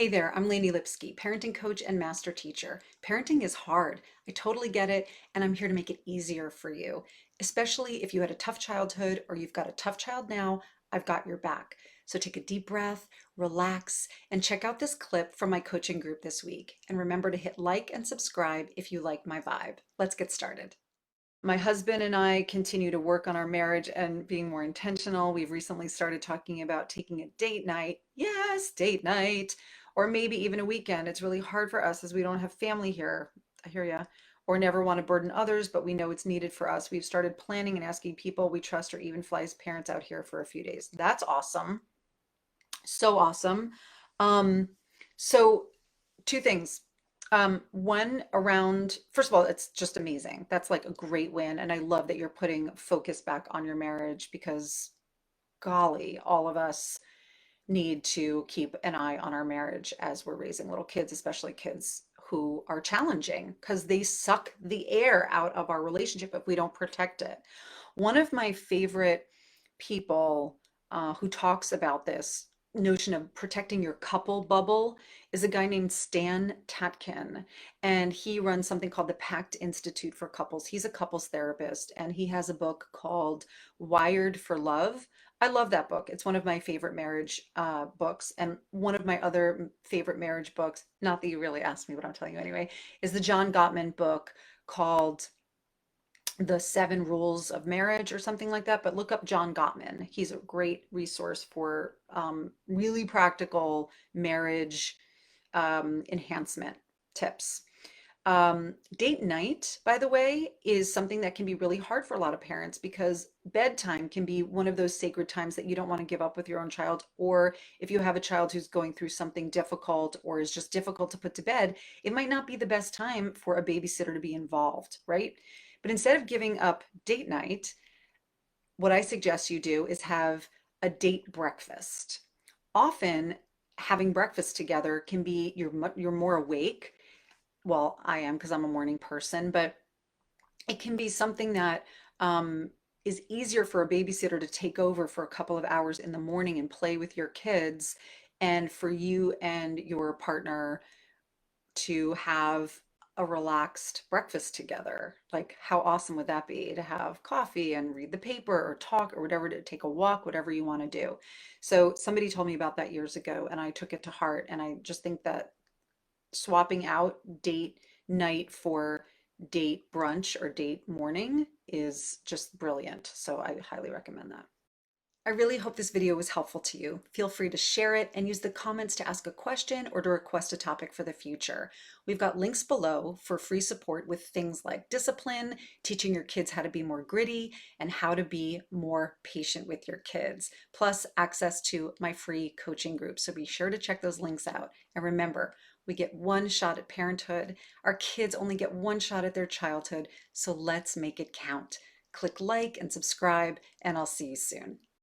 Hey there, I'm Lainey Lipsky, parenting coach and master teacher. Parenting is hard. I totally get it, and I'm here to make it easier for you. Especially if you had a tough childhood or you've got a tough child now, I've got your back. So take a deep breath, relax, and check out this clip from my coaching group this week. And remember to hit like and subscribe if you like my vibe. Let's get started. My husband and I continue to work on our marriage and being more intentional. We've recently started talking about taking a date night. Yes, date night. Or maybe even a weekend. It's really hard for us as we don't have family here. I hear ya. Or never want to burden others, but we know it's needed for us. We've started planning and asking people we trust or even fly as parents out here for a few days. That's awesome. So awesome. Um, so two things. One around, first of all, it's just amazing. That's like a great win. And I love that you're putting focus back on your marriage because golly, all of us need to keep an eye on our marriage as we're raising little kids, especially kids who are challenging because they suck the air out of our relationship if we don't protect it. One of my favorite people who talks about this notion of protecting your couple bubble is a guy named Stan Tatkin, and he runs something called the Pact Institute for Couples. He's a couples therapist, and he has a book called Wired for Love. I love that book. It's one of my favorite marriage books. And one of my other favorite marriage books, not that you really asked me, but I'm telling you anyway, is the John Gottman book called The Seven Rules of Marriage or something like that. But look up John Gottman. He's a great resource for really practical marriage enhancement tips. Date night, by the way, is something that can be really hard for a lot of parents because bedtime can be one of those sacred times that you don't want to give up with your own child. Or if you have a child who's going through something difficult or is just difficult to put to bed, it might not be the best time for a babysitter to be involved, right? But instead of giving up date night, what I suggest you do is have a date breakfast. Often, having breakfast together can be you're more awake. Well, I am because I'm a morning person, but it can be something that is easier for a babysitter to take over for a couple of hours in the morning and play with your kids, and for you and your partner to have a relaxed breakfast together. Like, how awesome would that be to have coffee and read the paper or talk or whatever, to take a walk, whatever you want to do. So, somebody told me about that years ago, and I took it to heart. And I just think that swapping out date night for date brunch or date morning is just brilliant. So I highly recommend that. I really hope this video was helpful to you. Feel free to share it and use the comments to ask a question or to request a topic for the future. We've got links below for free support with things like discipline, teaching your kids how to be more gritty, and how to be more patient with your kids, plus access to my free coaching group. So be sure to check those links out. And remember, we get one shot at parenthood. Our kids only get one shot at their childhood. So let's make it count. Click like and subscribe, and I'll see you soon.